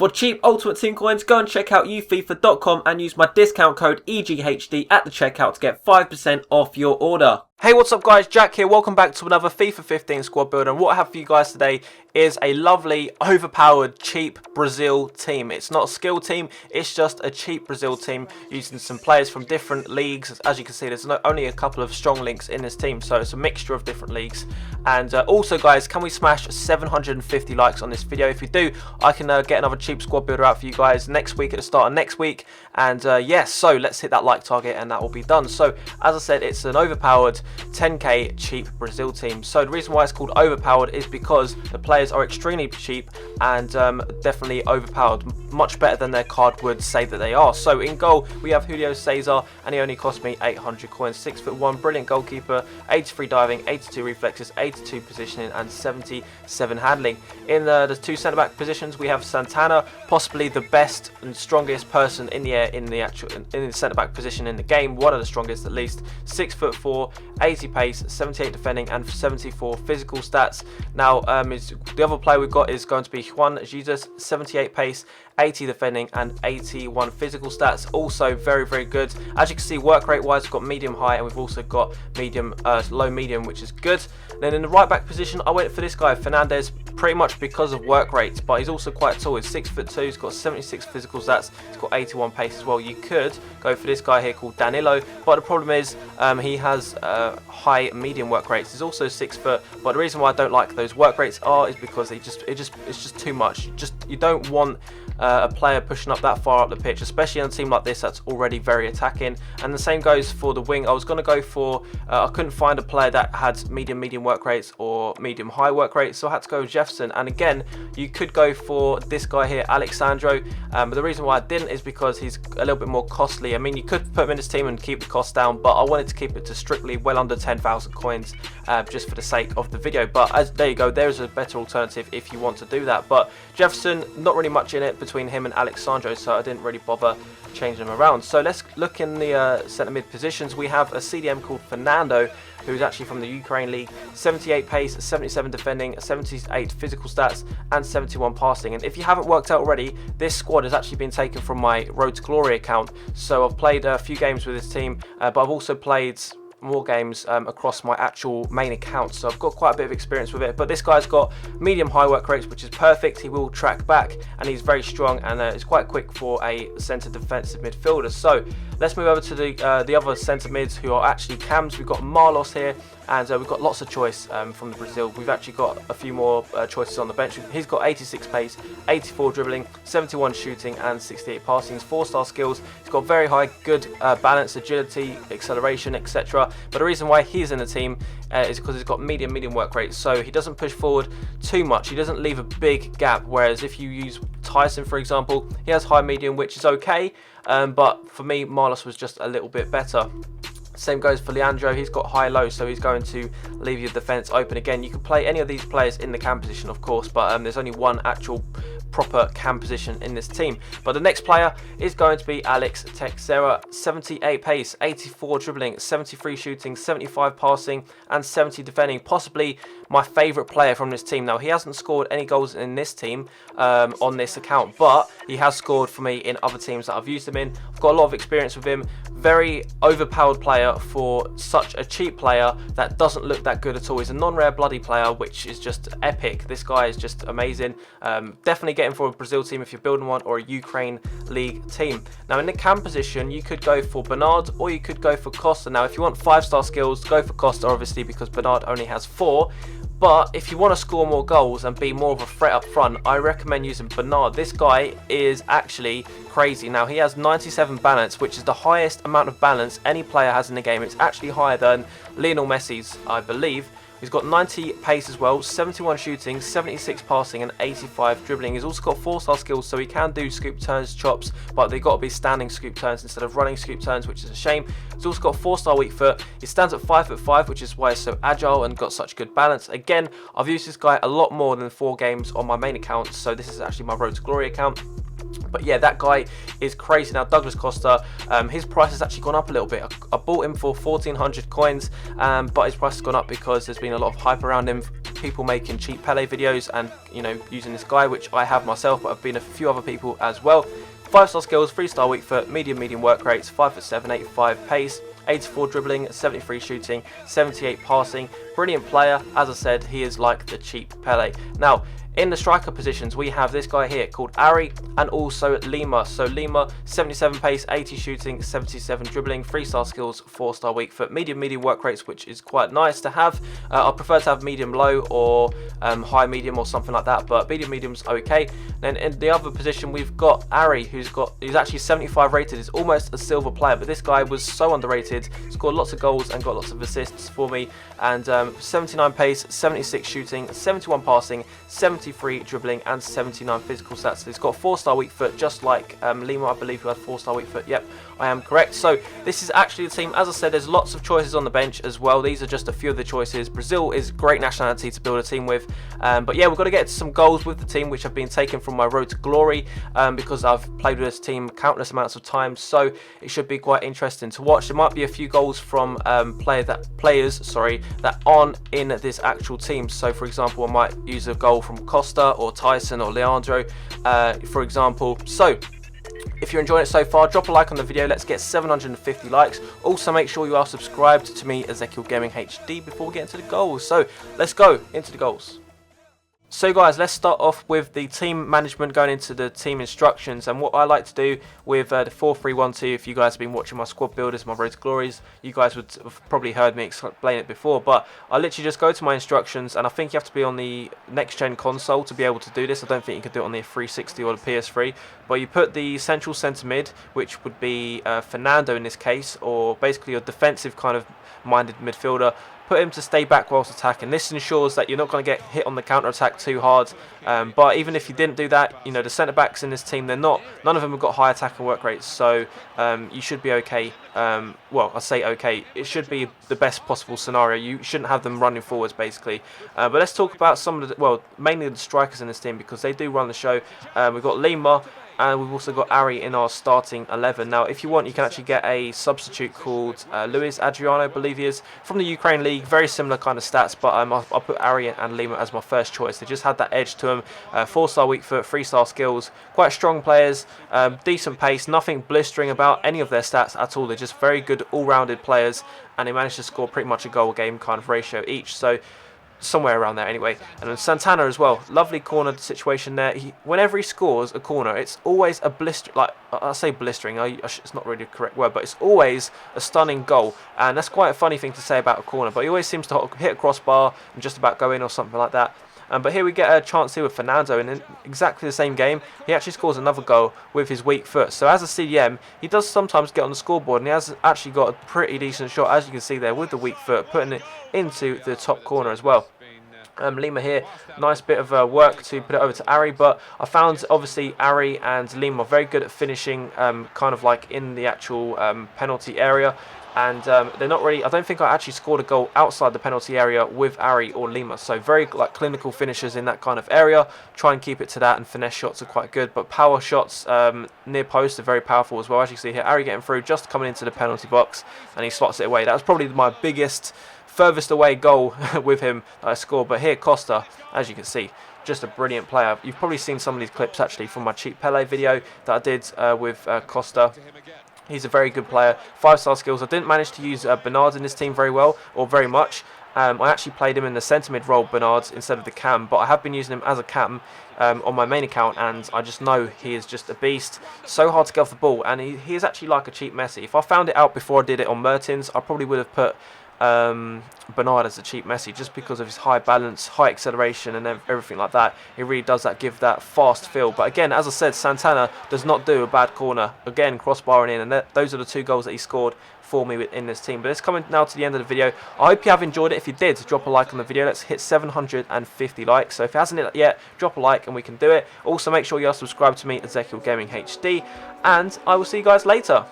For cheap Ultimate Team coins, go and check out ufifa.com and use my discount code EzekielGamingHD at the checkout to get 5% off your order. Hey, what's up guys, Jack here. Welcome back to another FIFA 15 squad builder, and what I have for you guys today is a lovely, overpowered, cheap Brazil team. It's not a skill team, it's just a cheap Brazil team using some players from different leagues. As you can see, there's only a couple of strong links in this team, so it's a mixture of different leagues. And also guys, can we smash 750 likes on this video? If you do, I can get another cheap squad builder out for you guys next week, at the start of next week. And yes, so let's hit that like target and that will be done. So as I said, it's an overpowered 10k cheap Brazil team. So the reason why it's called overpowered is because the players are extremely cheap and definitely overpowered, much better than their card would say that they are. So in goal we have JULIO CESAR, and he only cost me 800 coins. 6'1", brilliant goalkeeper, 83 diving, 82 reflexes, 82 positioning and 77 handling. In the two centre back positions we have Santana, possibly the best and strongest person in the air in the centre back position in the game, one of the strongest at least. 6'4", 80 pace, 78 defending and 74 physical stats. Now the other player we've got is going to be Juan Jesus, 78 pace, 80 defending and 81 physical stats. Also very good. As you can see, work rate wise we've got medium high, and we've also got medium low medium, which is good. Then in the right back position I went for this guy Fernandes, pretty much because of work rate, but he's also quite tall. He's 6'2", he's got 76 physical stats, he's got 81 pace as well. You could go for this guy here called Danilo, but the problem is he has high medium work rates. He's also 6 foot, but the reason why I don't like those work rates is because it's just too much. You don't want a player pushing up that far up the pitch, especially on a team like this that's already very attacking. And the same goes for the wing. I was going to go for I couldn't find a player that had medium work rates or medium high work rates, so I had to go with Jefferson. And again, you could go for this guy here, Sandro, but the reason why I didn't is because he's a little bit more costly. I mean, you could put him in this team and keep the cost down, but I wanted to keep it to strictly well under 10,000 coins just for the sake of the video. But there you go, there's a better alternative if you want to do that. But Jefferson, not really much in it between him and Sandro, so I didn't really bother changing them around. So let's look in the centre mid positions. We have a CDM called Fernando, who's actually from the Ukraine league. 78 pace, 77 defending, 78 physical stats and 71 passing. And if you haven't worked out already, this squad has actually been taken from my Road to Glory account. So I've played a few games with this team, but I've also played more games across my actual main account, so I've got quite a bit of experience with it. But this guy's got medium high work rates, which is perfect. He will track back and he's very strong, and is quite quick for a centre defensive midfielder. So let's move over to the other centre mids who are actually cams. We've got Marlos here, and we've got lots of choice from the Brazil. We've actually got a few more choices on the bench. He's got 86 pace, 84 dribbling, 71 shooting and 68 passing. He's 4-star skills. He's got very high, good balance, agility, acceleration, etc. But the reason why he's in the team is because he's got medium work rate, so he doesn't push forward too much. He doesn't leave a big gap, whereas if you use TAISON for example, he has high medium, which is okay, but for me Marlos was just a little bit better. Same goes for Leandro. He's got high-low, so he's going to leave your defence open. Again, you can play any of these players in the cam position, of course, but there's only one actual proper cam position in this team. But the next player is going to be TEIXEIRA. 78 pace, 84 dribbling, 73 shooting, 75 passing and 70 defending. Possibly my favourite player from this team. Now, he hasn't scored any goals in this team on this account, but he has scored for me in other teams that I've used him in. I've got a lot of experience with him. Very overpowered player for such a cheap player that doesn't look that good at all. He's a non-rare bloody player, which is just epic. This guy is just amazing. Definitely get him for a Brazil team if you're building one, or a Ukraine league team. Now in the cam position, you could go for Bernard or you could go for Costa. Now if you want 5-star skills, go for Costa obviously, because Bernard only has 4. But if you want to score more goals and be more of a threat up front, I recommend using Bernard. This guy is actually crazy. Now, he has 97 balance, which is the highest amount of balance any player has in the game. It's actually higher than Lionel Messi's, I believe. He's got 90 pace as well, 71 shooting, 76 passing and 85 dribbling. He's also got 4-star skills, so he can do scoop turns, chops, but they've got to be standing scoop turns instead of running scoop turns, which is a shame. He's also got 4-star weak foot. He stands at 5'5", which is why he's so agile and got such good balance. Again, I've used this guy a lot more than 4 games on my main account, so this is actually my Road to Glory account. But yeah, that guy is crazy. Now Douglas Costa, his price has actually gone up a little bit. I bought him for 1,400 coins, but his price has gone up because there's been a lot of hype around him. People making cheap Pele videos and, you know, using this guy, which I have myself, but I've been a few other people as well. 5-star skills, 3-star weak foot, medium work rates, 5'7", 85 pace, 84 dribbling, 73 shooting, 78 passing. Brilliant player. As I said, he is like the cheap Pele. Now, in the striker positions, we have this guy here called Ari and also Lima. So Lima, 77 pace, 80 shooting, 77 dribbling, 3-star skills, 4-star weak foot, medium work rates, which is quite nice to have. I prefer to have medium low or high medium or something like that, but medium's okay. Then in the other position, we've got Ari, who's actually 75 rated. He's almost a silver player, but this guy was so underrated. Scored lots of goals and got lots of assists for me. And 79 pace, 76 shooting, 71 passing, 73 dribbling, and 79 physical stats. So he's got 4-star weak foot, just like Lima, I believe, who had 4-star weak foot. Yep, I am correct. So this is actually the team. As I said, there's lots of choices on the bench as well. These are just a few of the choices. Brazil is a great nationality to build a team with. But yeah, we've got to get some goals with the team, which have been taken from my road to glory, because I've played with this team countless amounts of times. So it should be quite interesting to watch. There might be a few goals from players that aren't in this actual team. So for example, I might use a goal from Costa or TAISON or Leonardo, for example. So if you're enjoying it so far, drop a like on the video. Let's get 750 likes. Also, make sure you are subscribed to me, EzekielGamingHD, before we get into the goals. So let's go into the goals. So guys, let's start off with the team management, going into the team instructions. And what I like to do with the 4-3-1-2, if you guys have been watching my squad builders, my road to glories, you guys would have probably heard me explain it before. But I literally just go to my instructions, and I think you have to be on the next gen console to be able to do this. I don't think you can do it on the 360 or the PS3. But you put the central centre mid, which would be Fernando in this case, or basically your defensive kind of minded midfielder. Put him to stay back whilst attacking. This ensures that you're not going to get hit on the counter attack too hard. But even if you didn't do that, you know, the centre backs in this team, none of them have got high attack and work rates, so you should be okay. Well, I say okay, it should be the best possible scenario. You shouldn't have them running forwards, basically. But let's talk about some of the, well, mainly the strikers in this team, because they do run the show. We've got Lima, and we've also got Ari in our starting 11. Now, if you want, you can actually get a substitute called Luis Adriano, I believe he is, from the Ukraine League. Very similar kind of stats, but I'll put Ari and Lima as my first choice. They just had that edge to them. 4-star weak foot, 3-star skills, quite strong players, decent pace, nothing blistering about any of their stats at all. They're just very good all-rounded players, and they managed to score pretty much a goal a game kind of ratio each. So somewhere around there anyway. And then Santana as well, lovely corner situation there. Whenever he scores a corner, it's always a blister, like I say blistering, it's not really the correct word, but it's always a stunning goal. And that's quite a funny thing to say about a corner, but he always seems to hit a crossbar and just about go in or something like that. But here we get a chance here with Fernando, and in exactly the same game, he actually scores another goal with his weak foot. So as a CDM, he does sometimes get on the scoreboard, and he has actually got a pretty decent shot, as you can see there, with the weak foot, putting it into the top corner as well. Lima here, nice bit of work to put it over to Ari, but I found obviously Ari and Lima very good at finishing, kind of like in the actual penalty area. And they're not really, I don't think I actually scored a goal outside the penalty area with Ari or Lima. So very like clinical finishers in that kind of area. Try and keep it to that, and finesse shots are quite good. But power shots near post are very powerful as well. As you can see here, Ari getting through, just coming into the penalty box, and he slots it away. That was probably my biggest, furthest away goal with him that I scored. But here Costa, as you can see, just a brilliant player. You've probably seen some of these clips actually from my cheap Pele video that I did with Costa. He's a very good player, 5-star skills. I didn't manage to use Bernard in this team very well, or very much. I actually played him in the centre mid role, Bernard, instead of the cam, but I have been using him as a cam on my main account, and I just know he is just a beast. So hard to get off the ball, and he is actually like a cheap Messi. If I found it out before I did it on Mertens, I probably would have put Bernard as a cheap Messi, just because of his high balance, high acceleration, and everything like that. He really does give that fast feel. But again, as I said, Santana does not do a bad corner. Again, crossbarring in, and those are the 2 goals that he scored for me in this team. But it's coming now to the end of the video. I hope you have enjoyed it. If you did, drop a like on the video. Let's hit 750 likes. So if it hasn't hit that yet, drop a like and we can do it. Also, make sure you are subscribed to me, EzekielGamingHD, and I will see you guys later.